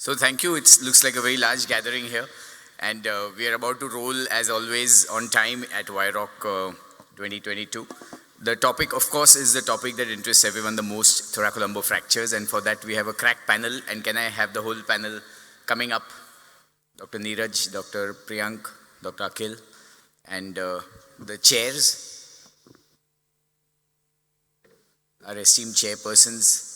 So thank you. It looks like a very large gathering here. And we are about to roll, as always, on time at WIROC 2022. The topic, of course, is the topic that interests everyone the most, thoracolumbar fractures. And for that, we have a crack panel. And can I have the whole panel coming up? Dr. Neeraj, Dr. Priyank, Dr. Akhil, and the chairs, our esteemed chairpersons.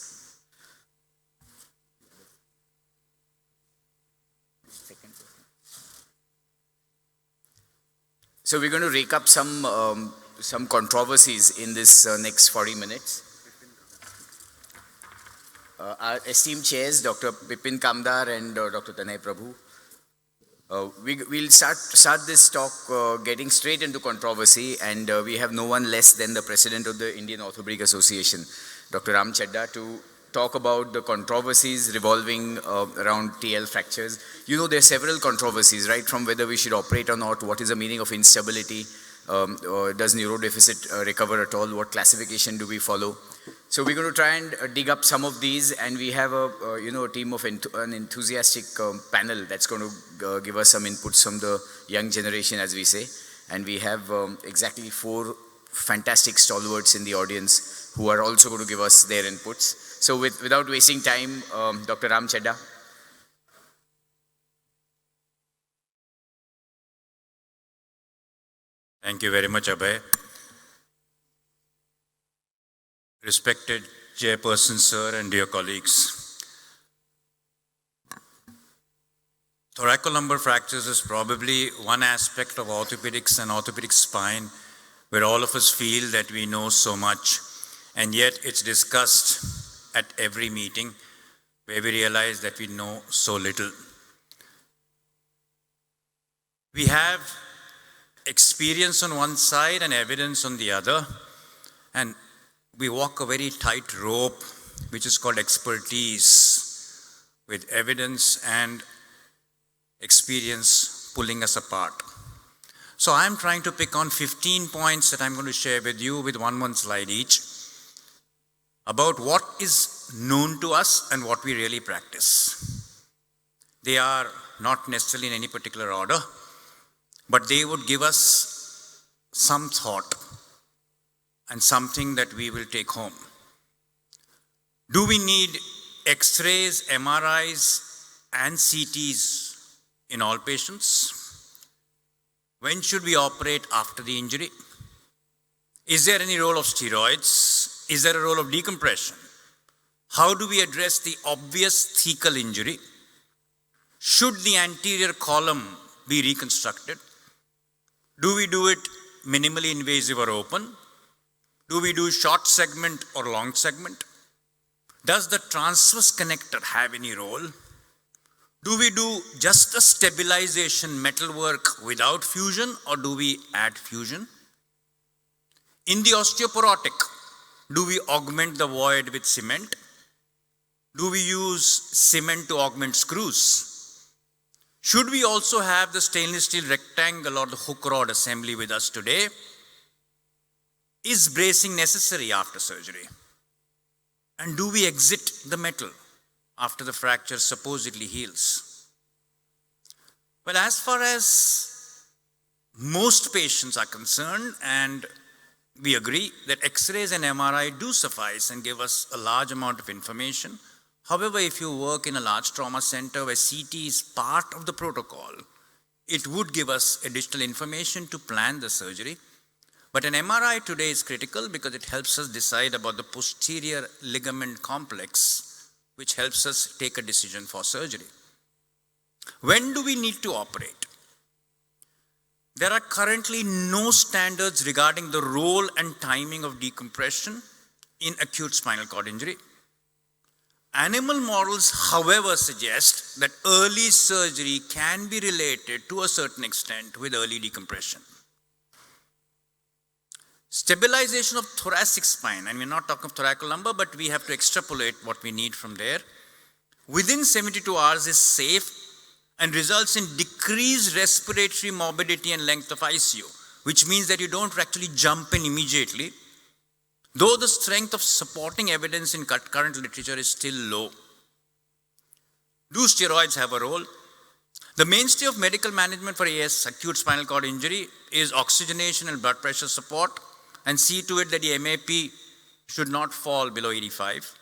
So we're going to rake up some controversies in this next 40 minutes. Our esteemed chairs, Dr. Bipin, Kamdar, and Dr. Tanay, Prabhoo. We'll start this talk getting straight into controversy, and we have no one less than the President of the Indian Orthopaedic Association, Dr. Chaddha, to talk about the controversies revolving around TL fractures. You know, there are several controversies, right, from whether we should operate or not, what is the meaning of instability, does neurodeficit recover at all, what classification do we follow. So we're going to try and dig up some of these, and we have a team of an enthusiastic panel that's going to give us some inputs from the young generation, as we say. And we have exactly 4 fantastic stalwarts in the audience who are also going to give us their inputs. So without wasting time, Dr. Chaddha. Thank you very much, Abhay. Respected Chairperson, sir, and dear colleagues. Thoracolumbar fractures is probably one aspect of orthopedics and orthopedic spine where all of us feel that we know so much, and yet it's discussed at every meeting where we realize that we know so little. We have experience on one side and evidence on the other, and we walk a very tight rope, which is called expertise, with evidence and experience pulling us apart. So I'm trying to pick on 15 points that I'm going to share with you with one slide each about what is known to us and what we really practice. They are not necessarily in any particular order, but they would give us some thought and something that we will take home. Do we need X-rays, MRIs, and CTs in all patients? When should we operate after the injury? Is there any role of steroids? Is there a role of decompression? How do we address the obvious thecal injury? Should the anterior column be reconstructed? Do we do it minimally invasive or open? Do we do short segment or long segment? Does the transverse connector have any role? Do we do just a stabilization metalwork without fusion, or do we add fusion? In the osteoporotic, do we augment the void with cement? Do we use cement to augment screws? Should we also have the stainless steel rectangle or the hook rod assembly with us today? Is bracing necessary after surgery? And do we exit the metal after the fracture supposedly heals? Well, as far as most patients are concerned, and we agree that X-rays and MRI do suffice and give us a large amount of information. However, if you work in a large trauma center where CT is part of the protocol, it would give us additional information to plan the surgery. But an MRI today is critical because it helps us decide about the posterior ligament complex, which helps us take a decision for surgery. When do we need to operate? There are currently no standards regarding the role and timing of decompression in acute spinal cord injury. Animal models, however, suggest that early surgery can be related to a certain extent with early decompression. Stabilization of thoracic spine, and we're not talking of thoracolumbar, but we have to extrapolate what we need from there, within 72 hours is safe and results in decreased respiratory morbidity and length of ICU, which means that you don't actually jump in immediately, though the strength of supporting evidence in current literature is still low. Do steroids have a role? The mainstay of medical management for AS, acute spinal cord injury, is oxygenation and blood pressure support, and see to it that the MAP should not fall below 85.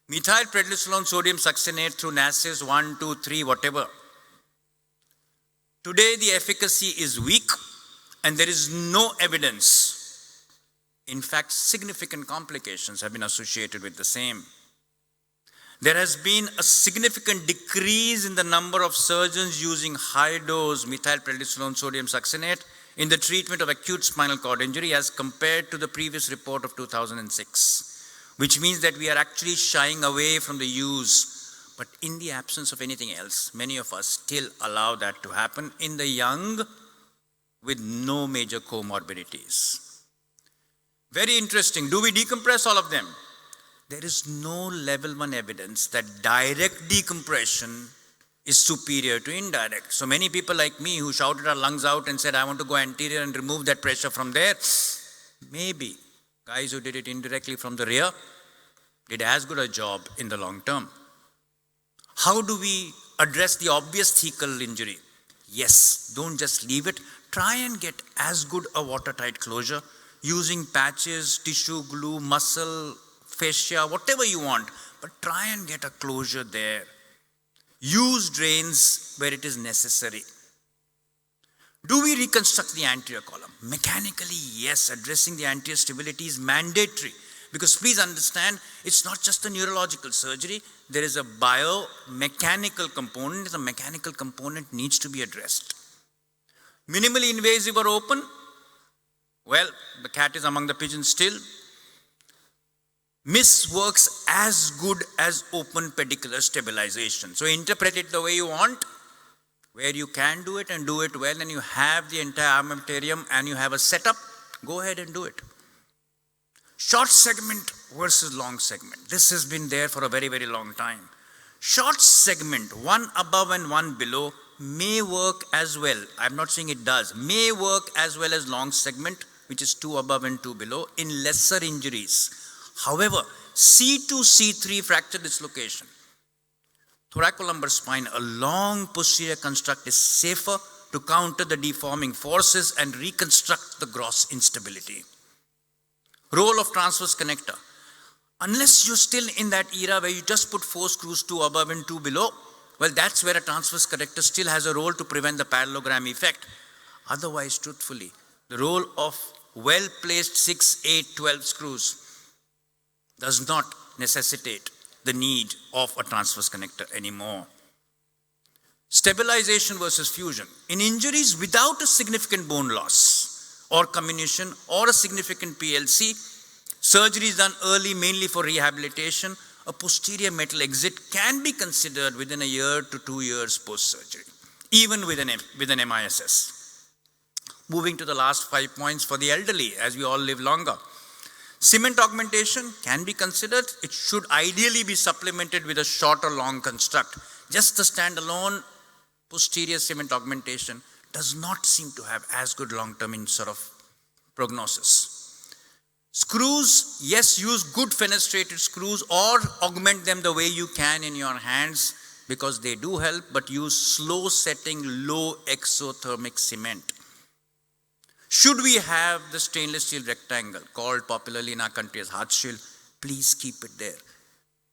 Methyl prednisolone sodium succinate through NASES 1, 2, 3, whatever. Today the efficacy is weak and there is no evidence. In fact, significant complications have been associated with the same. There has been a significant decrease in the number of surgeons using high-dose methyl prednisolone sodium succinate in the treatment of acute spinal cord injury as compared to the previous report of 2006, which means that we are actually shying away from the use. But in the absence of anything else, many of us still allow that to happen in the young with no major comorbidities. Very interesting. Do we decompress all of them? There is no level 1 evidence that direct decompression is superior to indirect. So many people like me who shouted our lungs out and said, I want to go anterior and remove that pressure from there. Maybe guys who did it indirectly from the rear did as good a job in the long term. How do we address the obvious thecal injury? Yes, don't just leave it. Try and get as good a watertight closure using patches, tissue, glue, muscle, fascia, whatever you want, but try and get a closure there. Use drains where it is necessary. Do we reconstruct the anterior column? Mechanically, yes, addressing the anterior stability is mandatory. Because please understand, it's not just a neurological surgery. There is a biomechanical component. The mechanical component needs to be addressed. Minimally invasive or open? Well, the cat is among the pigeons still. MIS works as good as open pedicular stabilization. So interpret it the way you want, where you can do it and do it well, and you have the entire armamentarium and you have a setup, go ahead and do it. Short segment versus long segment. This has been there for a very, very long time. Short segment, one above and one below, may work as well. I'm not saying it does. May work as well as long segment, which is 2 above and 2 below, in lesser injuries. However, C2, C3 fracture dislocation, thoracolumbar spine, a long posterior construct is safer to counter the deforming forces and reconstruct the gross instability. Role of transverse connector. Unless you're still in that era where you just put 4 screws, 2 above and 2 below, well, that's where a transverse connector still has a role to prevent the parallelogram effect. Otherwise, truthfully, the role of well-placed 6, 8, 12 screws does not necessitate the need of a transverse connector anymore. Stabilization versus fusion. In injuries without a significant bone loss or comminution or a significant PLC, surgery is done early mainly for rehabilitation. A posterior metal exit can be considered within a year to 2 years post-surgery, even with an MISS. Moving to the last 5 points for the elderly, as we all live longer. Cement augmentation can be considered. It should ideally be supplemented with a short or long construct. Just the standalone posterior cement augmentation does not seem to have as good long-term in sort of prognosis. Screws, yes, use good fenestrated screws or augment them the way you can in your hands because they do help, but use slow setting, low exothermic cement. Should we have the stainless steel rectangle, called popularly in our country as heart shield? Please keep it there.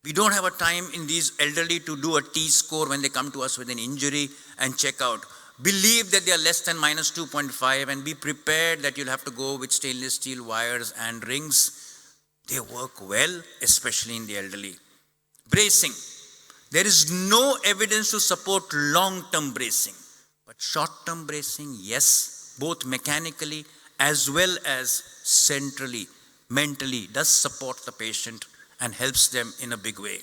We don't have a time in these elderly to do a T-score when they come to us with an injury and check out. Believe that they are less than minus 2.5 and be prepared that you'll have to go with stainless steel wires and rings. They work well, especially in the elderly. Bracing. There is no evidence to support long-term bracing, but short-term bracing, yes. Both mechanically as well as centrally, mentally, does support the patient and helps them in a big way.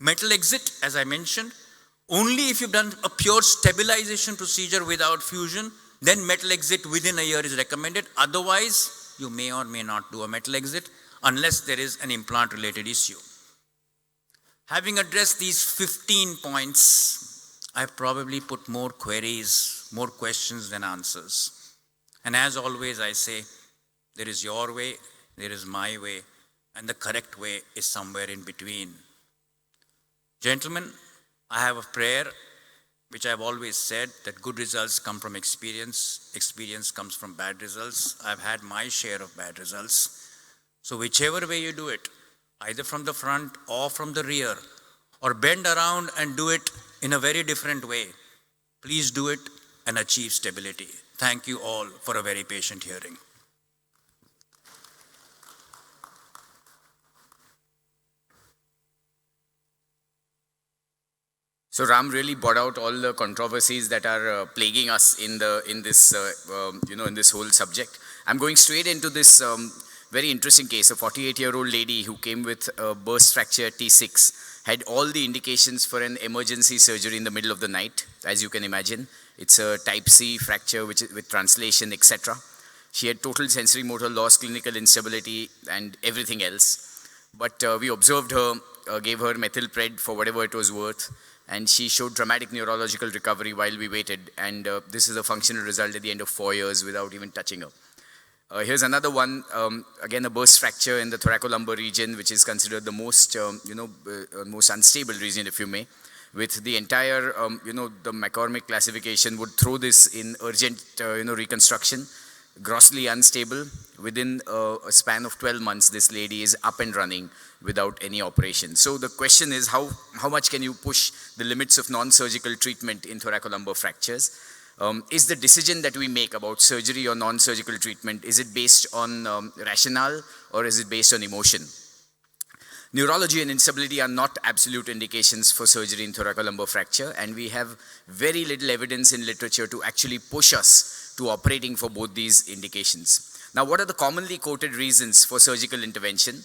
Metal exit, as I mentioned, only if you've done a pure stabilization procedure without fusion, then metal exit within a year is recommended. Otherwise, you may or may not do a metal exit unless there is an implant-related issue. Having addressed these 15 points, I've probably put more queries, more questions than answers. And as always, I say, there is your way, there is my way, and the correct way is somewhere in between. Gentlemen, I have a prayer, which I've always said, that good results come from experience. Experience comes from bad results. I've had my share of bad results. So whichever way you do it, either from the front or from the rear, or bend around and do it in a very different way, please do it and achieve stability. Thank you all for a very patient hearing. So Ram really brought out all the controversies that are plaguing us in this whole subject. I'm going straight into this very interesting case. A 48-year-old lady who came with a burst fracture at T6 had all the indications for an emergency surgery in the middle of the night, as you can imagine. It's a type C fracture with translation, etc. She had total sensory motor loss, clinical instability, and everything else. But we observed her, gave her methylpred for whatever it was worth, and she showed dramatic neurological recovery while we waited. And this is a functional result at the end of 4 years without even touching her. Here's another one, again a burst fracture in the thoracolumbar region, which is considered the most, most unstable region, if you may. With the entire, the McCormick classification would throw this in urgent, reconstruction, grossly unstable. Within a span of 12 months, this lady is up and running without any operation. So the question is, how much can you push the limits of non-surgical treatment in thoracolumbar fractures? Is the decision that we make about surgery or non-surgical treatment, is it based on rationale or is it based on emotion? Neurology and instability are not absolute indications for surgery in thoracolumbar fracture, and we have very little evidence in literature to actually push us to operating for both these indications. Now, what are the commonly quoted reasons for surgical intervention?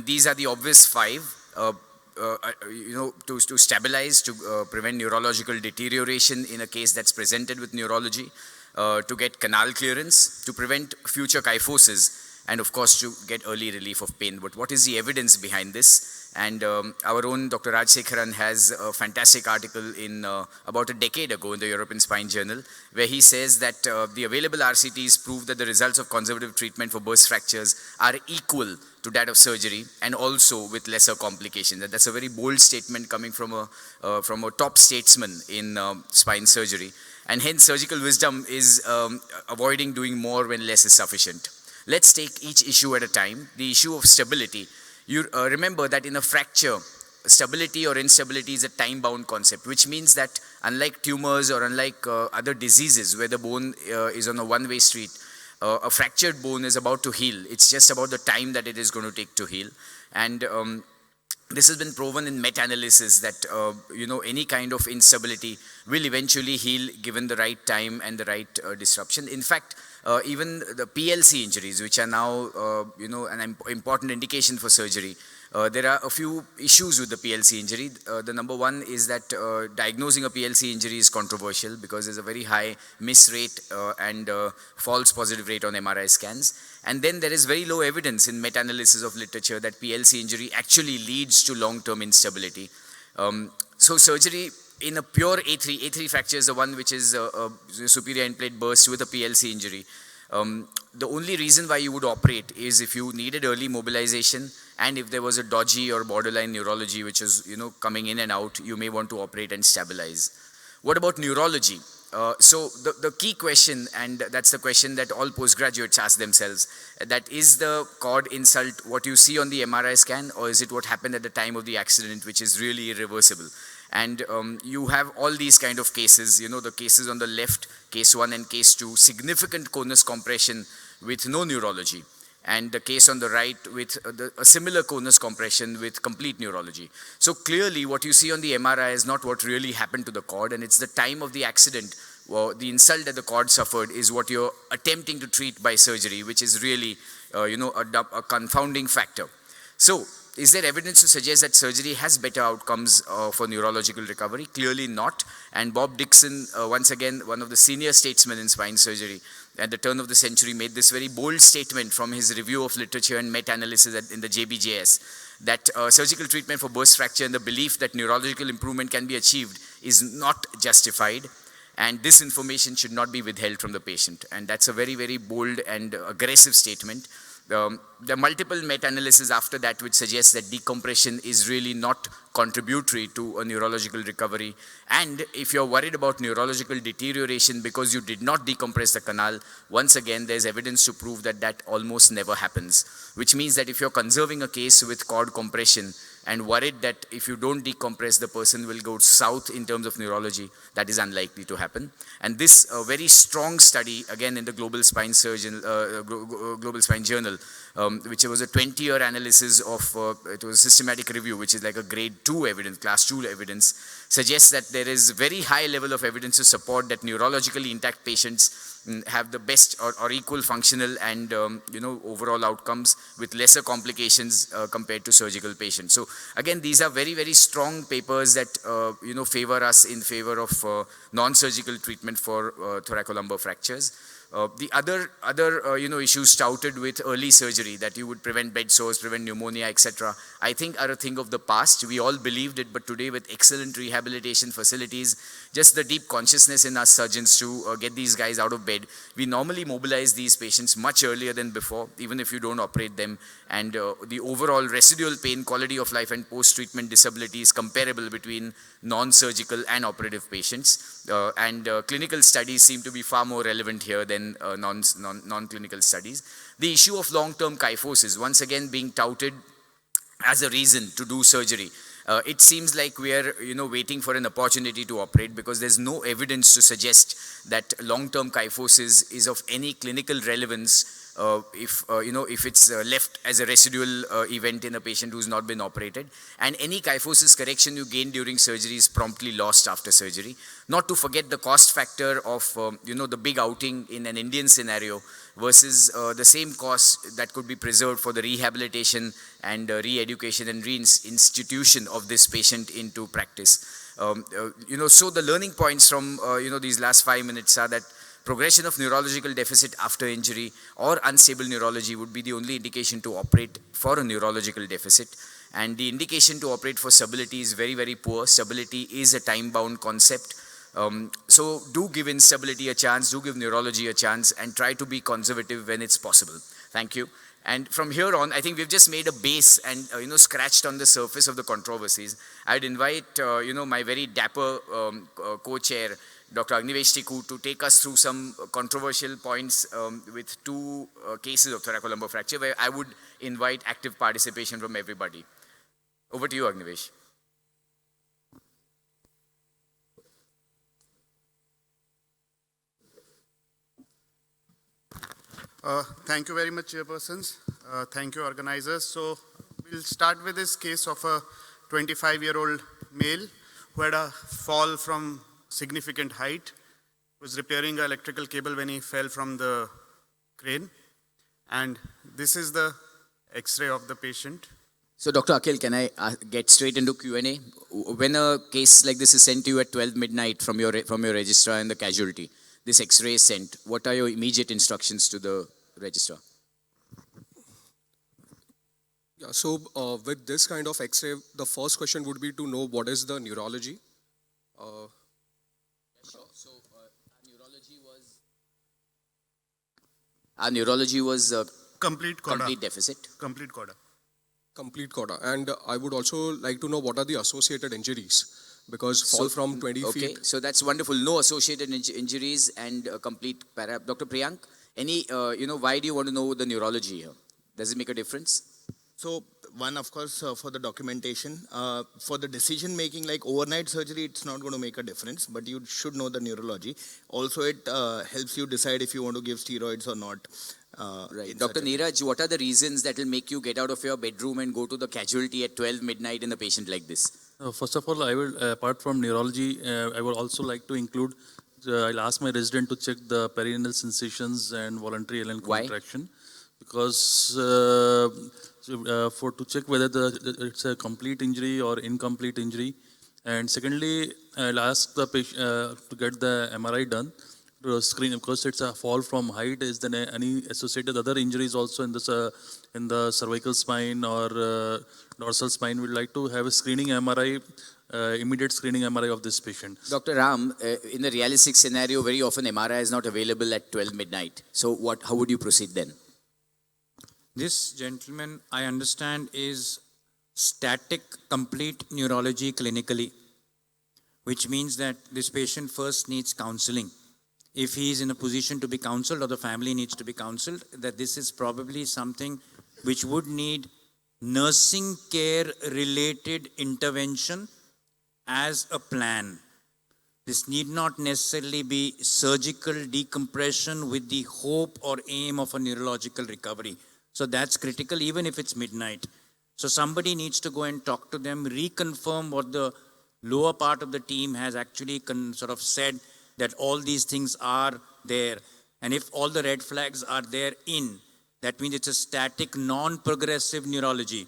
These are the obvious 5. To stabilize, to prevent neurological deterioration in a case that's presented with neurology, to get canal clearance, to prevent future kyphosis, and of course to get early relief of pain. But what is the evidence behind this? And our own Dr. Raj Sekharan has a fantastic article in about a decade ago in the European Spine Journal, where he says that the available RCTs prove that the results of conservative treatment for burst fractures are equal to that of surgery, and also with lesser complications. That's a very bold statement coming from a top statesman in spine surgery. And hence surgical wisdom is avoiding doing more when less is sufficient. Let's take each issue at a time. The issue of stability. You remember that in a fracture, stability or instability is a time-bound concept, which means that unlike tumors or unlike other diseases where the bone is on a one-way street, a fractured bone is about to heal. It's just about the time that it is going to take to heal. And this has been proven in meta-analysis that, any kind of instability will eventually heal given the right time and the right disruption. In fact, even the PLC injuries, which are now, an important indication for surgery, there are a few issues with the PLC injury. The number one is that diagnosing a PLC injury is controversial because there's a very high miss rate and false positive rate on MRI scans. And then there is very low evidence in meta-analysis of literature that PLC injury actually leads to long-term instability. So surgery in a pure A3 fracture is the one which is a superior end plate burst with a PLC injury. The only reason why you would operate is if you needed early mobilization and if there was a dodgy or borderline neurology which is coming in and out, you may want to operate and stabilize. What about neurology? So the key question, and that's the question that all postgraduates ask themselves, that is the cord insult what you see on the MRI scan, or is it what happened at the time of the accident, which is really irreversible? And you have all these kind of cases, the cases on the left, case 1 and case 2, significant conus compression with no neurology. And the case on the right with a similar conus compression with complete neurology. So clearly what you see on the MRI is not what really happened to the cord, and it's the time of the accident, or the insult that the cord suffered is what you're attempting to treat by surgery, which is really, a confounding factor. So is there evidence to suggest that surgery has better outcomes for neurological recovery? Clearly not. And Bob Dixon, once again, one of the senior statesmen in spine surgery at the turn of the century, made this very bold statement from his review of literature and meta-analysis in the JBJS, that surgical treatment for burst fracture and the belief that neurological improvement can be achieved is not justified, and this information should not be withheld from the patient. And that's a very, very bold and aggressive statement. There are multiple meta-analyses after that which suggest that decompression is really not contributory to a neurological recovery. And if you're worried about neurological deterioration because you did not decompress the canal, once again, there's evidence to prove that that almost never happens, which means that if you're conserving a case with cord compression and worried that if you don't decompress, the person will go south in terms of neurology, that is unlikely to happen. And this very strong study, again in the Global Spine Global Spine Journal, which was a 20-year analysis of, it was a systematic review, which is like a grade 2 evidence, class 2 evidence, suggests that there is very high level of evidence to support that neurologically intact patients have the best or equal functional and overall outcomes with lesser complications compared to surgical patients. So again, these are very, very strong papers that favor us in favor of non-surgical treatment for thoracolumbar fractures. The other issues touted with early surgery, that you would prevent bed sores, prevent pneumonia, etc., I think are a thing of the past. We all believed it, but today with excellent rehabilitation facilities, just the deep consciousness in us surgeons to get these guys out of bed, we normally mobilize these patients much earlier than before, even if you don't operate them. And the overall residual pain, quality of life, and post-treatment disability is comparable between non-surgical and operative patients. Clinical studies seem to be far more relevant here than non-clinical studies. The issue of long-term kyphosis, once again being touted as a reason to do surgery. It seems like we are, waiting for an opportunity to operate, because there's no evidence to suggest that long-term kyphosis is of any clinical relevance if it's left as a residual event in a patient who's not been operated. And any kyphosis correction you gain during surgery is promptly lost after surgery. Not to forget the cost factor of, the big outing in an Indian scenario versus the same cost that could be preserved for the rehabilitation and re-education and reinstitution of this patient into practice. So the learning points from, these last 5 minutes are that progression of neurological deficit after injury or unstable neurology would be the only indication to operate for a neurological deficit. And the indication to operate for stability is very, very poor. Stability is a time-bound concept. So do give instability a chance, do give neurology a chance, and try to be conservative when it's possible. Thank you. And from here on, I think we've just made a base and, scratched on the surface of the controversies. I'd invite, my very dapper co-chair, Dr. Agnivesh Tikoo, to take us through some controversial points with 2 cases of thoracolumbar fracture, where I would invite active participation from everybody. Over to you, Agnivesh. Thank you very much, Chairpersons. Thank you, organizers. So we'll start with this case of a 25-year-old male who had a fall from significant height, was repairing an electrical cable when he fell from the crane. And this is the X-ray of the patient. So Dr. Akhil, can I get straight into Q&A? When a case like this is sent to you at 12 midnight from your registrar and the casualty, this X-ray is sent, what are your immediate instructions to the registrar? Yeah, so with this kind of X-ray, the first question would be to know what is the neurology. So our neurology was complete deficit. Complete CODA. Complete CODA. And I would also like to know what are the associated injuries, because fall from 20 feet. Okay, so that's wonderful. No associated injuries and complete para. Dr. Priyank, any, why do you want to know the neurology here? Does it make a difference? So one, of course, for the documentation. For the decision making, like overnight surgery, it's not going to make a difference, but you should know the neurology. Also, it helps you decide if you want to give steroids or not. Right. Dr. Neeraj, what are the reasons that will make you get out of your bedroom and go to the casualty at 12 midnight in a patient like this? First of all, I will, apart from neurology, I would also like to include, I'll ask my resident to check the perineal sensations and voluntary LN contraction. Because to check whether it's a complete injury or incomplete injury. And secondly, I'll ask the patient to get the MRI done to screen, because it's a fall from height. Is there any associated other injuries also in this in the cervical spine or dorsal spine? We'd like to have a screening MRI, immediate screening MRI of this patient. Dr. Ram, in the realistic scenario, very often MRI is not available at 12 midnight. So how would you proceed then? This gentleman, I understand, is static complete neurology clinically, which means that this patient first needs counseling. If he is in a position to be counseled or the family needs to be counseled, that this is probably something which would need nursing care related intervention as a plan. This need not necessarily be surgical decompression with the hope or aim of a neurological recovery. So that's critical even if it's midnight. So somebody needs to go and talk to them, reconfirm what the lower part of the team has actually sort of said, that all these things are there. And if all the red flags are there that means it's a static, non-progressive neurology.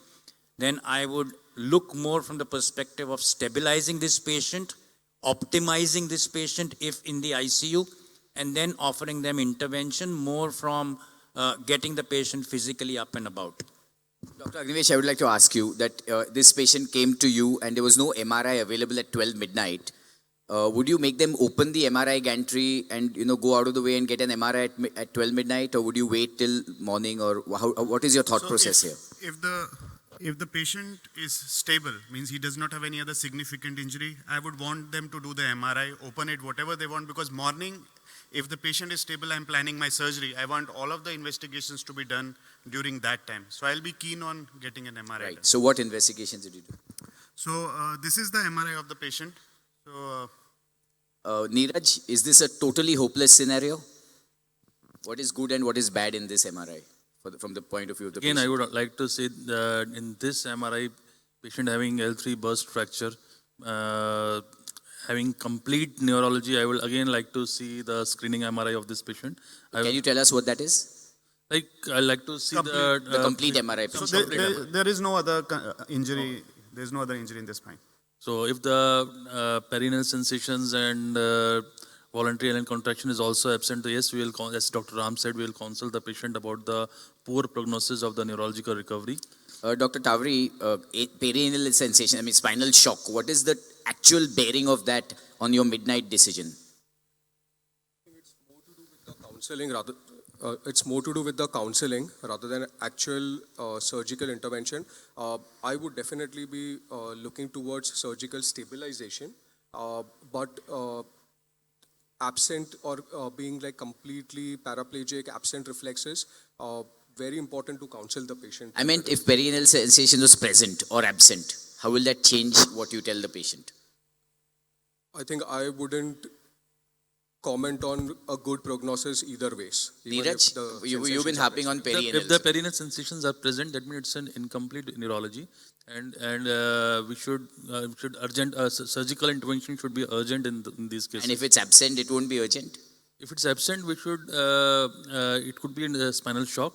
Then I would look more from the perspective of stabilizing this patient, optimizing this patient if in the ICU, and then offering them intervention more from getting the patient physically up and about. Dr. Agnivesh, I would like to ask you that this patient came to you and there was no MRI available at 12 midnight. Would you make them open the MRI gantry and go out of the way and get an MRI at 12 midnight, or would you wait till morning, or what is your thought process here? If the patient is stable, means he does not have any other significant injury, I would want them to do the MRI, open it, whatever they want, because morning, if the patient is stable, I'm planning my surgery. I want all of the investigations to be done during that time. So I'll be keen on getting an MRI Right. done. So what investigations did you do? So this is the MRI of the patient. So Neeraj, is this a totally hopeless scenario? What is good and what is bad in this MRI from the point of view of the Again, patient? I would like to say that in this MRI, patient having L3 burst fracture, having complete neurology, I will again like to see the screening MRI of this patient. Can you tell us what that is? I like to see The complete MRI So picture. there is no other injury. There is no other injury in the spine. So if the perineal sensations and voluntary alien contraction is also absent, yes, we will, as Dr. Ram said, we will counsel the patient about the poor prognosis of the neurological recovery. Dr. Tawari, perineal sensation, I mean spinal shock, what is the actual bearing of that on your midnight decision? Counseling rather, it's more to do with the counseling rather than actual surgical intervention. I would definitely be looking towards surgical stabilization, but absent or being like completely paraplegic, absent reflexes, very important to counsel the patient. I meant if perineal sensation was present or absent, how will that change what you tell the patient? I think I wouldn't comment on a good prognosis either ways. Neeraj, you've been harping on perineal. If the perineal sensations are present, that means it's an incomplete neurology, and we should urgent surgical intervention should be urgent in these cases. And if it's absent, it won't be urgent? If it's absent, we should it could be in a spinal shock,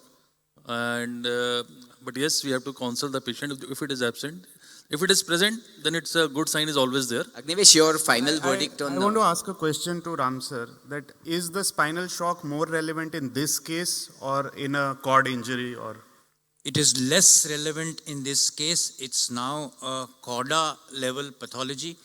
and but yes, we have to counsel the patient if it is absent. If it is present, then it's a good sign is always there. Agnivesh, your final verdict on... I want to ask a question to Ram sir, that is the spinal shock more relevant in this case or in a cord injury or... It is less relevant in this case. It's now a CORDA level pathology.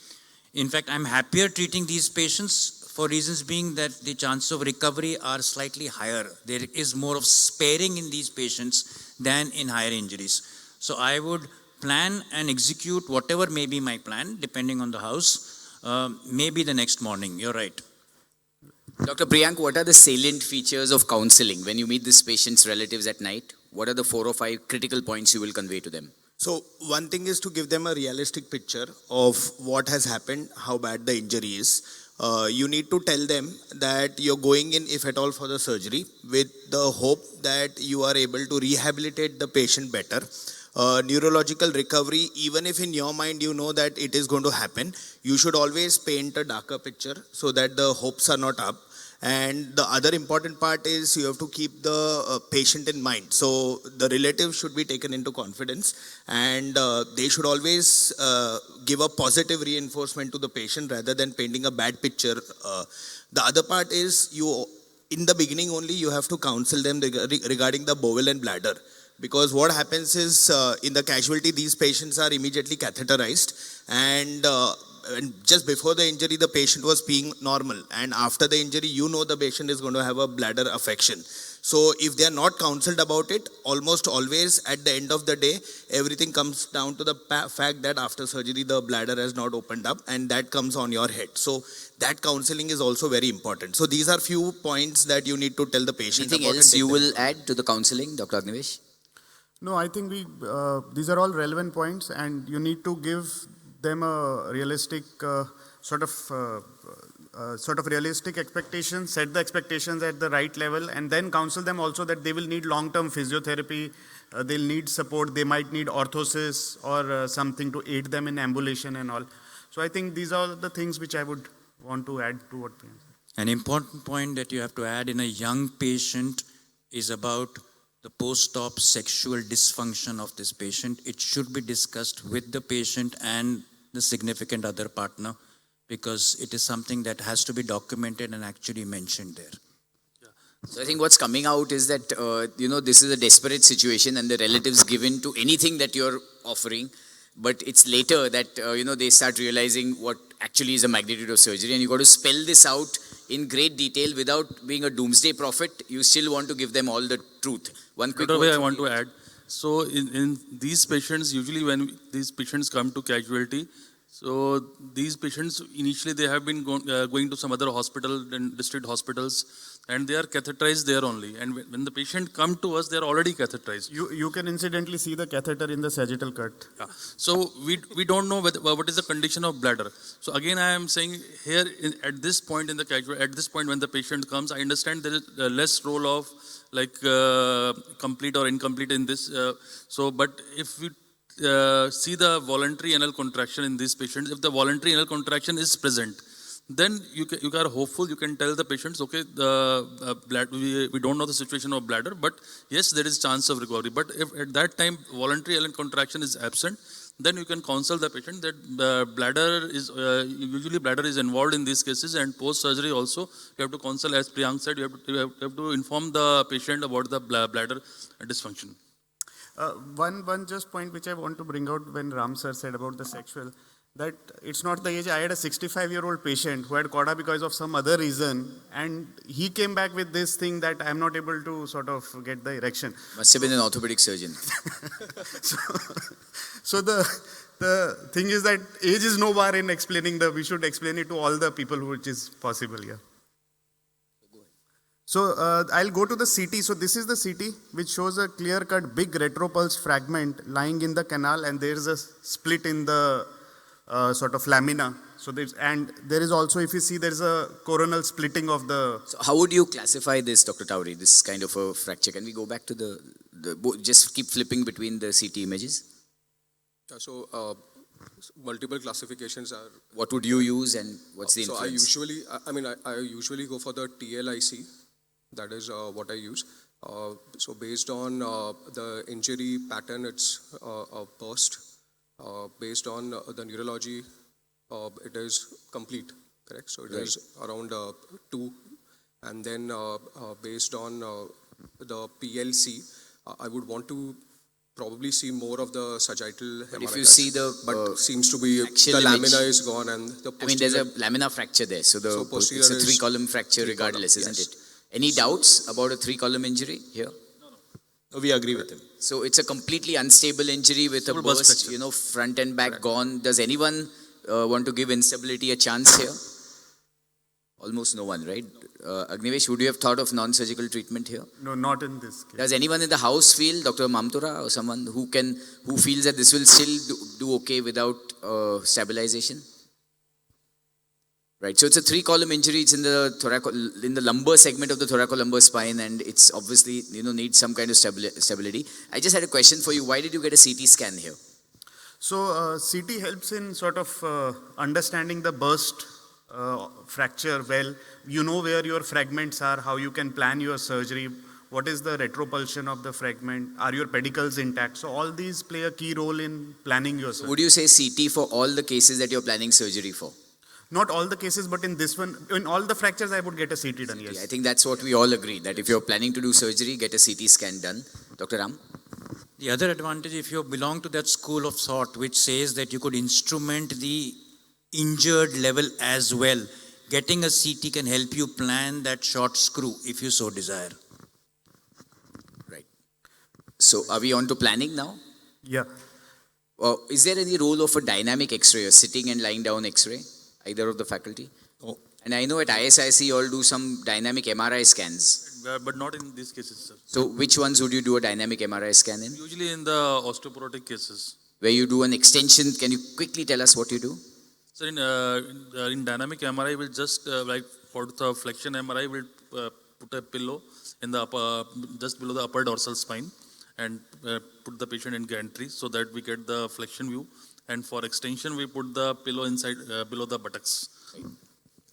In fact, I'm happier treating these patients for reasons being that the chances of recovery are slightly higher. There is more of sparing in these patients than in higher injuries. So I would plan and execute whatever may be my plan, depending on the house, maybe the next morning. You're right. Dr. Priyank, what are the salient features of counseling when you meet this patient's relatives at night? What are the 4 or 5 critical points you will convey to them? So one thing is to give them a realistic picture of what has happened, how bad the injury is. You need to tell them that you're going in, if at all, for the surgery with the hope that you are able to rehabilitate the patient better. Neurological recovery, even if in your mind you know that it is going to happen, you should always paint a darker picture so that the hopes are not up. And the other important part is you have to keep the patient in mind. So the relatives should be taken into confidence, and they should always give a positive reinforcement to the patient rather than painting a bad picture. The other part is in the beginning only you have to counsel them regarding the bowel and bladder. Because what happens is in the casualty, these patients are immediately catheterized, and just before the injury, the patient was peeing normal. And after the injury, the patient is going to have a bladder affection. So if they are not counseled about it, almost always at the end of the day, everything comes down to the fact that after surgery, the bladder has not opened up, and that comes on your head. So that counseling is also very important. So these are few points that you need to tell the patient. Anything else you will add to the counseling, Dr. Agnivesh? No, I think these are all relevant points, and you need to give them a realistic sort of realistic expectations, set the expectations at the right level, and then counsel them also that they will need long-term physiotherapy, they'll need support, they might need orthosis or something to aid them in ambulation and all. So I think these are the things which I would want to add to what Priyank said. An important point that you have to add in a young patient is about the post-op sexual dysfunction of this patient. It should be discussed with the patient and the significant other partner, because it is something that has to be documented and actually mentioned there. So I think what's coming out is that, this is a desperate situation and the relatives given to anything that you're offering, but it's later that, they start realizing what actually is the magnitude of surgery, and you got to spell this out in great detail without being a doomsday prophet. You still want to give them all the truth. One quick Another way I want to add. So in these patients, usually when these patients come to casualty, so these patients, initially they have been going to some other hospital and district hospitals, and they are catheterized there only. And when the patient come to us, they are already catheterized. You can incidentally see the catheter in the sagittal cut. Yeah. So we don't know what is the condition of bladder. So again, I am saying here at this point in the at this point when the patient comes, I understand there is less role of like complete or incomplete in this. But if we see the voluntary anal contraction in these patients, if the voluntary anal contraction is present, then you are hopeful. You can tell the patients, okay, we don't know the situation of bladder, but yes, there is chance of recovery. But if at that time voluntary anal contraction is absent, then you can counsel the patient that bladder is usually bladder is involved in these cases, and post surgery also you have to counsel, as Priyank said, you have to inform the patient about the bladder dysfunction. One just point which I want to bring out when Ram sir said about the sexual, that it's not the age. I had a 65-year-old patient who had CODA because of some other reason, and he came back with this thing that I'm not able to sort of get the erection. Must have been an orthopedic surgeon. So the thing is that age is no bar in explaining we should explain it to all the people which is possible, yeah. So I'll go to the CT. So this is the CT which shows a clear-cut big retropulse fragment lying in the canal, and there's a split in the sort of lamina. So there is also, if you see, there's a coronal splitting of the. So how would you classify this, Dr. Tawari, this kind of a fracture? Can we go back to just keep flipping between the CT images? So multiple classifications are. What would you use, and what's the So influence? I usually go for the TLIC. That is what I use. So based on the injury pattern, it's a burst. Based on the neurology, it is complete, correct? So it is around 2. And then based on the PLC, I would want to probably see more of the sagittal hemorrhage. If you see but seems to be actual the image, lamina is gone, and the posterior, there's a lamina fracture there. So it's a 3-column fracture regardless, isn't it? Any doubts about a 3-column injury here? No, we agree with him. So it's a completely unstable injury with a burst, front and back gone. Does anyone want to give instability a chance here? Almost no one, right? Agnivesh, would you have thought of non-surgical treatment here? No, not in this case. Does anyone in the house feel, Dr. Mamtura or someone who feels that this will still do okay without stabilization? Right, so it's a 3-column injury. It's in the lumbar segment of the thoracolumbar spine, and it's obviously needs some kind of stability. I just had a question for you. Why did you get a CT scan here? So CT helps in sort of understanding the burst fracture well. You know where your fragments are, how you can plan your surgery, what is the retropulsion of the fragment, are your pedicles intact. So all these play a key role in planning your surgery. Would you say CT for all the cases that you're planning surgery for? Not all the cases, but in this one, in all the fractures, I would get a CT done, yes. I think that's what we all agree, that if you're planning to do surgery, get a CT scan done. Dr. Ram? The other advantage, if you belong to that school of thought which says that you could instrument the injured level as well, getting a CT can help you plan that short screw if you so desire. So are we on to planning now? Yeah. Is there any role of a dynamic X-ray, a sitting and lying down X-ray, either of the faculty? Oh. And I know at ISIC you all do some dynamic MRI scans. But not in these cases, sir. So which ones would you do a dynamic MRI scan in? Usually in the osteoporotic cases. Where you do an extension, can you quickly tell us what you do? So in dynamic MRI, we'll just like for the flexion MRI, we'll put a pillow in the upper, just below the upper dorsal spine, and put the patient in gantry so that we get the flexion view. And for extension, we put the pillow inside below the buttocks.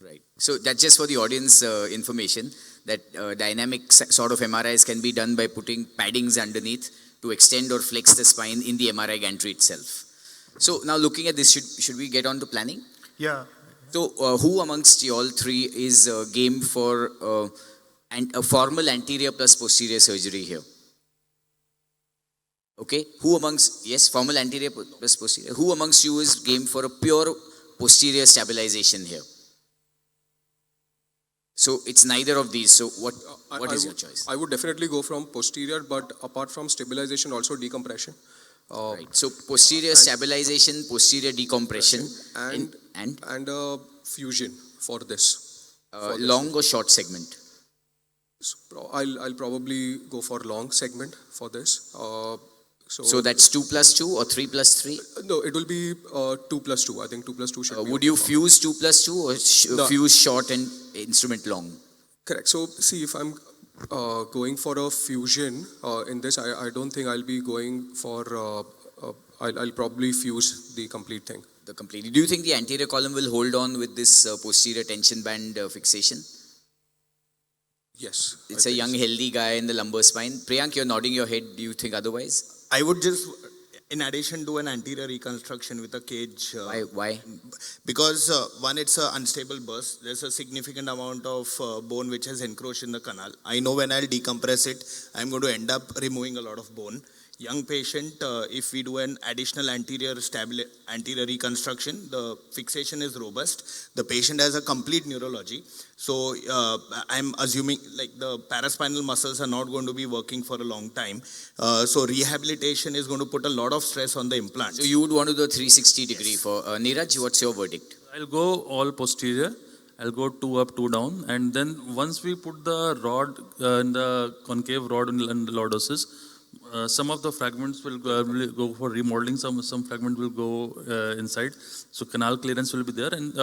Right. So that's just for the audience information that dynamic sort of MRIs can be done by putting paddings underneath to extend or flex the spine in the MRI gantry itself. So now looking at this, should we get on to planning? Yeah. So who amongst you all three is game for a formal anterior plus posterior surgery here? Okay. Who amongst, yes, formal anterior plus posterior. Who amongst you is game for a pure posterior stabilization here? So it's neither of these. So what is your choice? I would definitely go from posterior, but apart from stabilization, also decompression. Right. So posterior stabilization, posterior decompression, and fusion for this. Long or short segment? I'll probably go for long segment for this. So that's 2 plus 2 or 3 plus 3? No, it will be 2 plus 2. I think 2 plus 2 should be. Would you fuse 2 plus 2 or fuse short and instrument long? Correct. So see, if I'm going for a fusion in this, I don't think I'll be going for, I'll probably fuse the complete thing. The complete. Do you think the anterior column will hold on with this posterior tension band fixation? Yes. It's a young, healthy guy in the lumbar spine. Priyank, you're nodding your head. Do you think otherwise? I would just, in addition to an anterior reconstruction with a cage. Why? Because one, it's an unstable burst. There's a significant amount of bone which has encroached in the canal. I know when I'll decompress it, I'm going to end up removing a lot of bone. Young patient, if we do an additional anterior reconstruction, the fixation is robust. The patient has a complete neurology. So I'm assuming like the paraspinal muscles are not going to be working for a long time. So rehabilitation is going to put a lot of stress on the implant. So you would want to do a 360 degree for Neeraj. What's your verdict? I'll go all posterior. I'll go 2 up, 2 down. And then once we put the rod in the concave rod in the lordosis, some of the fragments will go for remodeling. Some fragment will go inside. So canal clearance will be there. And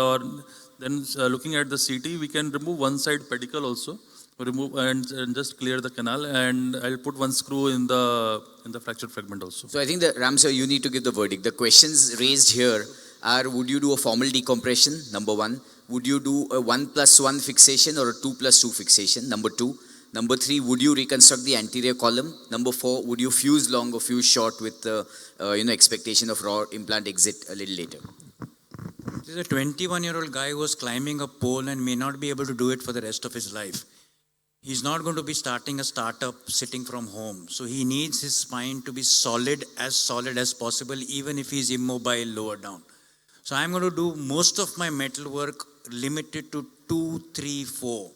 then looking at the CT, we can remove one side pedicle also. Remove and just clear the canal. And I'll put one screw in the fractured fragment also. So I think that Ram sir, you need to give the verdict. The questions raised here are: would you do a formal decompression? Number 1. Would you do a 1 plus 1 fixation or a 2 plus 2 fixation? Number 2. Number 3, would you reconstruct the anterior column? Number 4, would you fuse long or fuse short with the expectation of raw implant exit a little later? This is a 21-year-old guy who was climbing a pole and may not be able to do it for the rest of his life. He's not going to be starting a startup sitting from home. So he needs his spine to be solid as possible, even if he's immobile lower down. So I'm going to do most of my metal work limited to 2, 3, 4.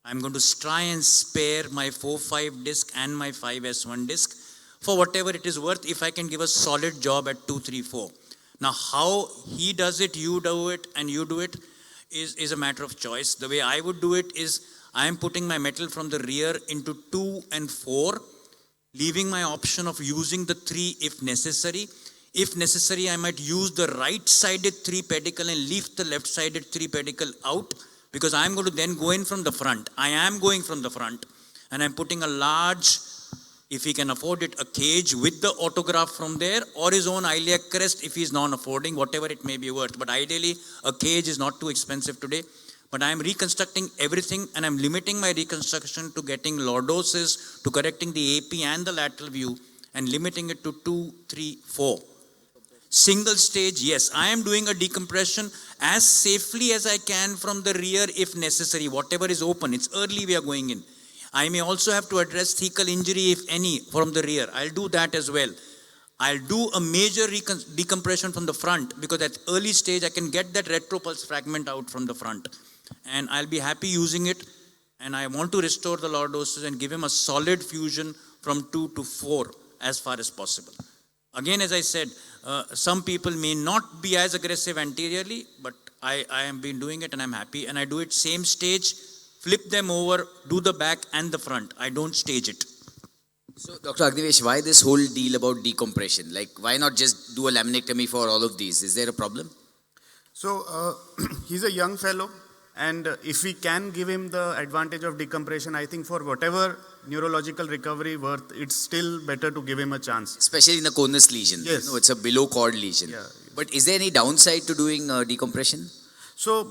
I'm going to try and spare my 4-5 disc and my 5S1 disc for whatever it is worth if I can give a solid job at 2, 3, 4. Now how he does it, you do it, and you do it is a matter of choice. The way I would do it is I am putting my metal from the rear into 2 and 4, leaving my option of using the 3 if necessary. If necessary, I might use the right-sided 3 pedicle and leave the left-sided 3 pedicle out, because I'm going to then go in from the front. I am going from the front, and I'm putting a large, if he can afford it, a cage with the autograph from there, or his own iliac crest if he's non-affording, whatever it may be worth. But ideally, a cage is not too expensive today. But I'm reconstructing everything, and I'm limiting my reconstruction to getting lordosis, to correcting the AP and the lateral view, and limiting it to 2, 3, 4. Single stage, yes, I am doing a decompression as safely as I can from the rear if necessary, whatever is open. It's early we are going in. I may also have to address thecal injury, if any, from the rear. I'll do that as well. I'll do a major decompression from the front, because at early stage I can get that retropulse fragment out from the front. And I'll be happy using it. And I want to restore the lordosis and give him a solid fusion from 2 to 4. as far as possible. Again, as I said, some people may not be as aggressive anteriorly, but I have been doing it and I'm happy. And I do it same stage, flip them over, do the back and the front. I don't stage it. So, Dr. Agnivesh, why this whole deal about decompression? Like, why not just do a laminectomy for all of these? Is there a problem? So he's a young fellow, and if we can give him the advantage of decompression, I think for whatever neurological recovery worth, it's still better to give him a chance. Especially in a conus lesion. Yes. You know, it's a below cord lesion. Yeah. But is there any downside to doing decompression? So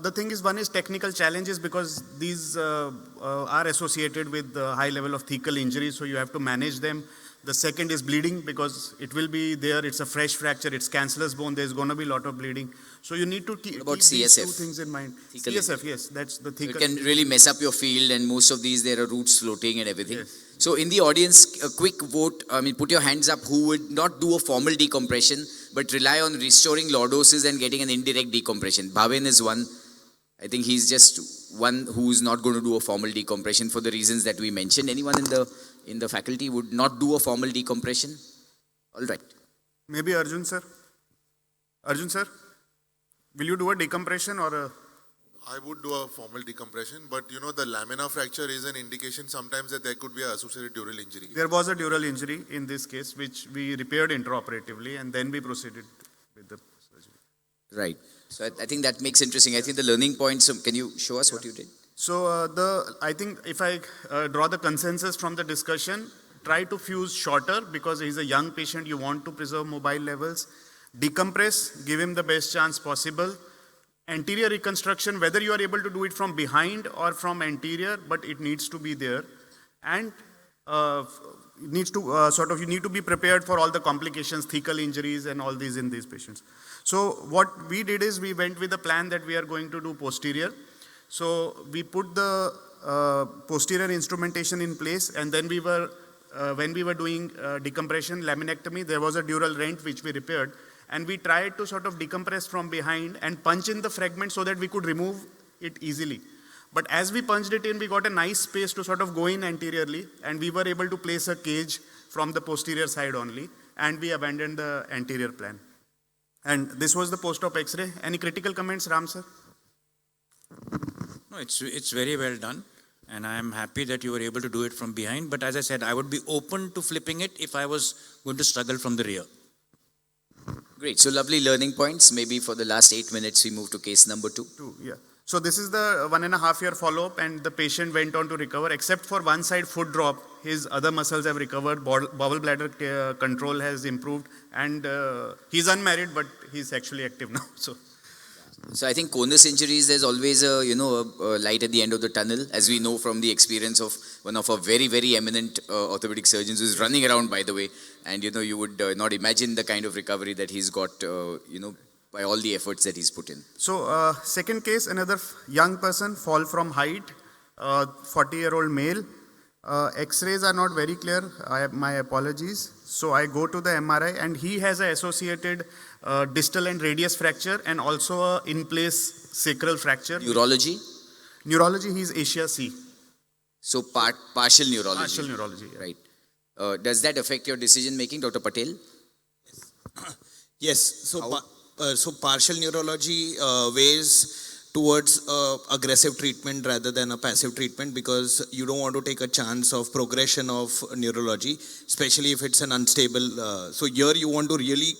the thing is, one is technical challenges because these are associated with the high level of thecal injury, so you have to manage them. The second is bleeding because it will be there, it's a fresh fracture, it's cancellous bone, there's going to be a lot of bleeding. So you need to keep these two things in mind. Thecal CSF, injury. yes, that's the It thecal. can really mess up your field, and most of these, there are roots floating and everything. Yes. So in the audience, a quick vote, put your hands up who would not do a formal decompression, but rely on restoring lordosis and getting an indirect decompression. Bhavin is one. I think he's just one who's not going to do a formal decompression for the reasons that we mentioned. Anyone in the faculty would not do a formal decompression? All right. Maybe Arjun sir. Arjun sir, will you do a decompression or a... I would do a formal decompression, but you know the lamina fracture is an indication sometimes that there could be an associated dural injury. There was a dural injury in this case, which we repaired intraoperatively, and then we proceeded with the surgery. Right. So I think that makes interesting. I think the learning points, can you show us what you did? So I think if I draw the consensus from the discussion, try to fuse shorter because he's a young patient, you want to preserve mobile levels. Decompress, give him the best chance possible. Anterior reconstruction, whether you are able to do it from behind or from anterior, but it needs to be there. And it needs to you need to be prepared for all the complications, thecal injuries and all these in these patients. So what we did is we went with a plan that we are going to do posterior. So we put the posterior instrumentation in place, and then we were, when we were doing decompression, laminectomy, there was a dural rent which we repaired. And we tried to sort of decompress from behind and punch in the fragment so that we could remove it easily. But as we punched it in, we got a nice space to sort of go in anteriorly, and we were able to place a cage from the posterior side only, and we abandoned the anterior plan. And this was the post-op X-ray. Any critical comments, Ram sir? No, it's very well done. And I am happy that you were able to do it from behind. But as I said, I would be open to flipping it if I was going to struggle from the rear. Great. So lovely learning points. Maybe for the last 8 minutes, we move to case number 2. Yeah. So this is the 1.5 year follow-up, and the patient went on to recover. Except for one side foot drop, his other muscles have recovered, bowel bladder control has improved, and he's unmarried, but he's actually active now. So I think conus injuries, there's always a light at the end of the tunnel, as we know from the experience of one of our very, very eminent orthopedic surgeons who's running around, by the way. And you would not imagine the kind of recovery that he's got, by all the efforts that he's put in. So second case, another young person, fall from height, 40-year-old male. X-rays are not very clear. My apologies. So I go to the MRI, and he has an associated distal and radius fracture and also a in-place sacral fracture. Neurology? Neurology, he's Asia C. So partial neurology. Partial neurology, yeah. Right. Does that affect your decision making, Dr. Patel? Yes. So partial neurology weighs towards aggressive treatment rather than a passive treatment, because you don't want to take a chance of progression of neurology, especially if it's an unstable. So here you want to really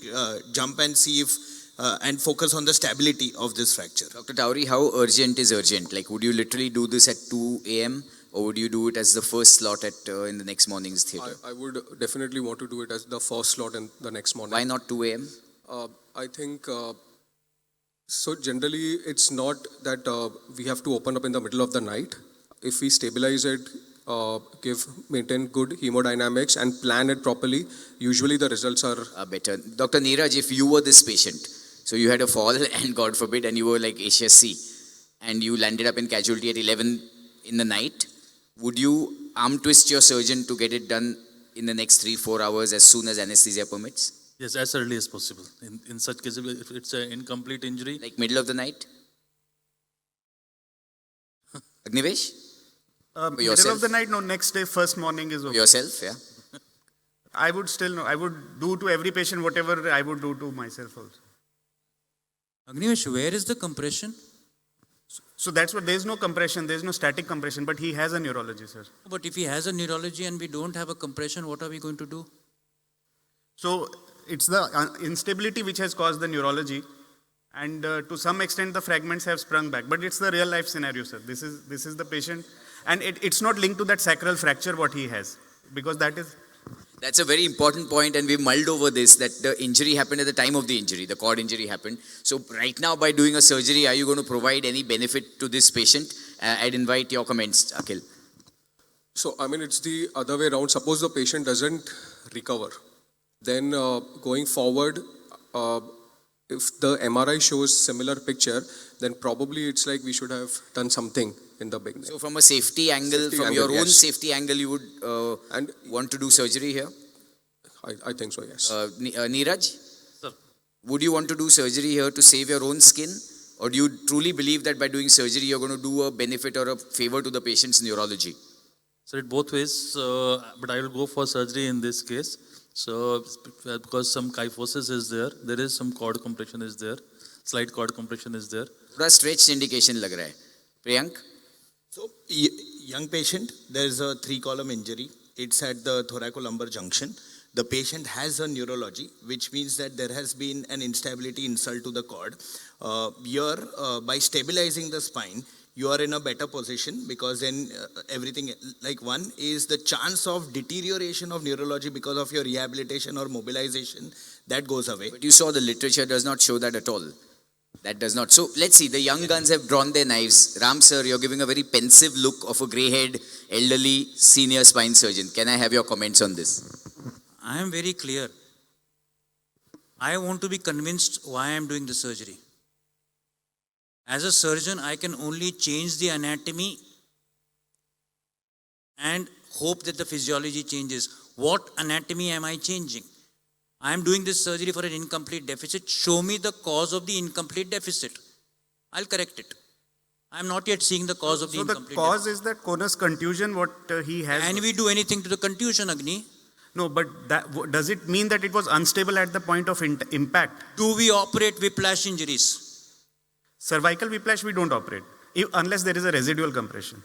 jump and see if and focus on the stability of this fracture. Dr. Tawari, how urgent is urgent? Like, would you literally do this at 2 a.m. or would you do it as the first slot at in the next morning's theatre? I would definitely want to do it as the first slot in the next morning. Why not 2 a.m.? I think, so generally it's not that we have to open up in the middle of the night. If we stabilize it, maintain good hemodynamics and plan it properly, usually the results are better. Dr. Neeraj, if you were this patient, so you had a fall and God forbid, and you were like Asia C, and you landed up in casualty at 11 in the night, would you arm twist your surgeon to get it done in the next 3-4 hours as soon as anesthesia permits? Yes, as early as possible. In such cases, if it's an incomplete injury. Like middle of the night? Agnivesh? Middle of the night, no, next day, first morning is okay. Yourself, yeah? I would still know. I would do to every patient whatever I would do to myself also. Agnivesh, where is the compression? So that's what, there's no compression, there's no static compression, but he has a neurology, sir. But if he has a neurology and we don't have a compression, what are we going to do? So it's the instability which has caused the neurology, and to some extent the fragments have sprung back. But it's the real life scenario, sir. This is the patient, and it's not linked to that sacral fracture what he has, because that is. That's a very important point, and we mulled over this, that the injury happened at the time of the injury, the cord injury happened. So right now, by doing a surgery, are you going to provide any benefit to this patient? I'd invite your comments, Akhil. So, I mean, it's the other way around. Suppose the patient doesn't recover. Then going forward, if the MRI shows similar picture, then probably it's like we should have done something in the beginning. So from a safety angle, your own safety angle, you would want to do surgery here? I think so, yes. Neeraj? Sir. Would you want to do surgery here to save your own skin? Or do you truly believe that by doing surgery, you're going to do a benefit or a favor to the patient's neurology? So it both ways, but I will go for surgery in this case. So because some kyphosis is there is some cord compression is there, slight cord compression is there. थोड़ा stretched indication लग रहा है. Priyank? So, young patient, there's a 3-column injury. It's at the thoracolumbar junction. The patient has a neurology, which means that there has been an instability insult to the cord. Here, by stabilizing the spine, you are in a better position, because then everything, like one is the chance of deterioration of neurology because of your rehabilitation or mobilization, that goes away. But you saw the literature does not show that at all. That does not. So let's see, the young guns have drawn their knives. Ram sir, you're giving a very pensive look of a grey-haired, elderly, senior spine surgeon. Can I have your comments on this? I am very clear. I want to be convinced why I am doing the surgery. As a surgeon, I can only change the anatomy and hope that the physiology changes. What anatomy am I changing? I am doing this surgery for an incomplete deficit. Show me the cause of the incomplete deficit. I'll correct it. I am not yet seeing the cause of the incomplete deficit. So the cause is that conus contusion what he has. Can we do anything to the contusion, Agni? No, but does it mean that it was unstable at the point of impact? Do we operate whiplash injuries? Cervical whiplash we don't operate, unless there is a residual compression.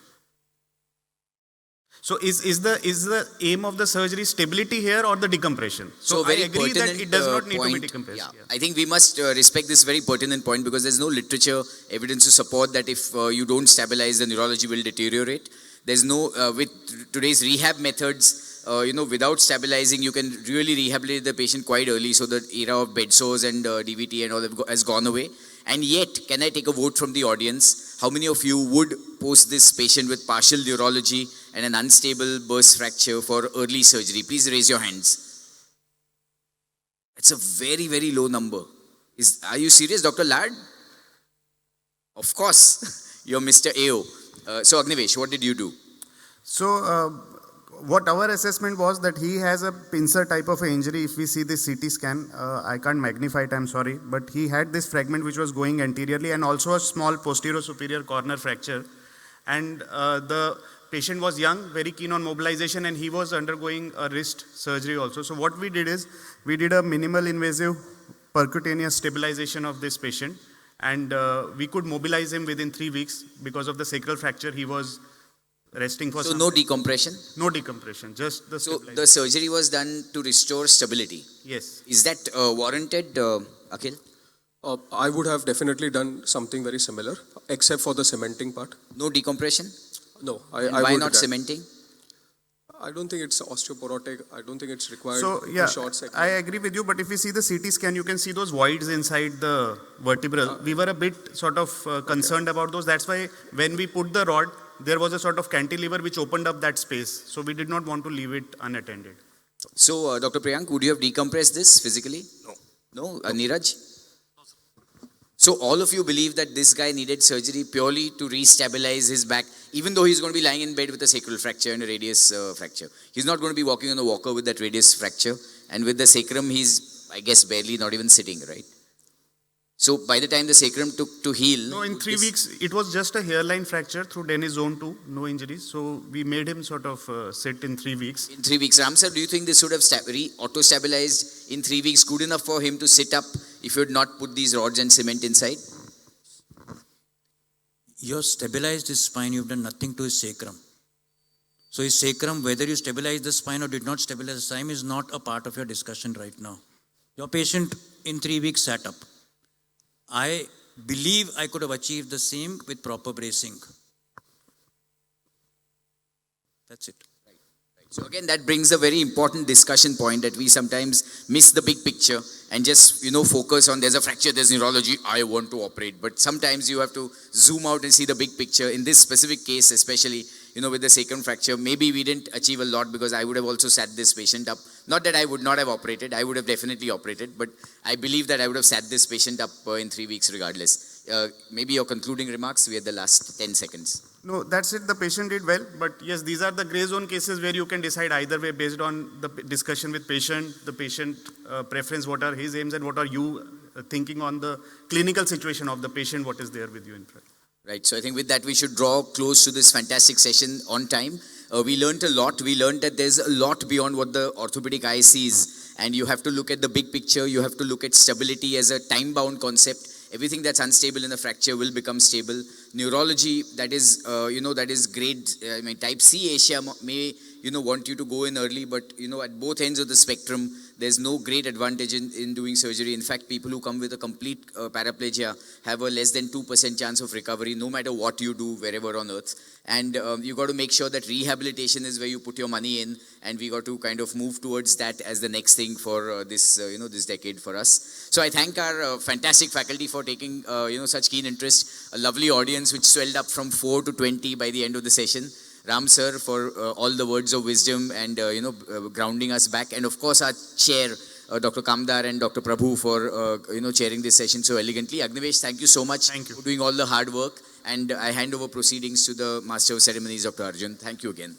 So is the aim of the surgery stability here or the decompression? So I agree that it does not need to be decompressed. Yeah. I think we must respect this very pertinent point, because there's no literature evidence to support that if you don't stabilize, the neurology will deteriorate. There's no, with today's rehab methods, without stabilizing, you can really rehabilitate the patient quite early. So the era of bed sores and DVT and all has gone away. And yet, can I take a vote from the audience? How many of you would post this patient with partial neurology and an unstable burst fracture for early surgery? Please raise your hands. It's a very, very low number. Are you serious, Dr. Ladd? Of course, you're Mr. AO. So Agnivesh, what did you do? So what our assessment was that he has a pincer type of injury. If we see the CT scan, I can't magnify it, I'm sorry, but he had this fragment which was going anteriorly and also a small posterior superior corner fracture. And the patient was young, very keen on mobilization, and he was undergoing a wrist surgery also. So what we did is, we did a minimal invasive percutaneous stabilization of this patient, and we could mobilize him within 3 weeks. Because of the sacral fracture, he was resting for no decompression? No decompression, just the stabilization. So the surgery was done to restore stability? Yes. Is that warranted, Akhil? I would have definitely done something very similar, except for the cementing part. No decompression? No. Why not cementing? I don't think it's osteoporotic. I don't think it's required. So yeah, I agree with you, but if you see the CT scan, you can see those voids inside the vertebral. We were a bit sort of concerned about those. That's why when we put the rod, there was a sort of cantilever which opened up that space. So we did not want to leave it unattended. So Dr. Priyank, would you have decompressed this physically? No? Neeraj? So all of you believe that this guy needed surgery purely to restabilize his back, even though he's going to be lying in bed with a sacral fracture and a radius fracture. He's not going to be walking on a walker with that radius fracture. And with the sacrum, he's, I guess, barely not even sitting, right? So by the time the sacrum took to heal... No, in 3 weeks, it was just a hairline fracture through Dennis zone 2, no injuries. So we made him sort of sit in 3 weeks. In 3 weeks. Ram sir, do you think this would have auto-stabilized in 3 weeks, good enough for him to sit up if you had not put these rods and cement inside? You have stabilized his spine, you've done nothing to his sacrum. So his sacrum, whether you stabilize the spine or did not stabilize the spine, is not a part of your discussion right now. Your patient in 3 weeks sat up. I believe I could have achieved the same with proper bracing. That's it. So again, that brings a very important discussion point that we sometimes miss the big picture and just, focus on there's a fracture, there's neurology, I want to operate. But sometimes you have to zoom out and see the big picture. In this specific case, especially, with the sacrum fracture, maybe we didn't achieve a lot because I would have also sat this patient up. Not that I would not have operated, I would have definitely operated, but I believe that I would have sat this patient up in 3 weeks regardless. Maybe your concluding remarks, we had the last 10 seconds. No, that's it. The patient did well. But yes, these are the gray zone cases where you can decide either way based on the discussion with patient, the patient preference, what are his aims and what are you thinking on the clinical situation of the patient, what is there with you in front. Right, so I think with that we should draw close to this fantastic session on time. We learned a lot. We learned that there's a lot beyond what the orthopedic eye sees. And you have to look at the big picture. You have to look at stability as a time-bound concept. Everything that's unstable in a fracture will become stable. Neurology, that is, that is grade, type C Asia may, want you to go in early, but, at both ends of the spectrum, there's no great advantage in doing surgery. In fact, people who come with a complete paraplegia have a less than 2% chance of recovery, no matter what you do, wherever on earth. And you got to make sure that rehabilitation is where you put your money in, and we got to kind of move towards that as the next thing for this, this decade for us. So I thank our fantastic faculty for taking, such keen interest. A lovely audience which swelled up from 4 to 20 by the end of the session. Ram sir for all the words of wisdom and grounding us back, and of course our chair Dr. Kamdar and Dr. Prabhoo for chairing this session so elegantly. Agnivesh, thank you so much for doing all the hard work, and I hand over proceedings to the Master of Ceremonies, Dr. Arjun. Thank you again.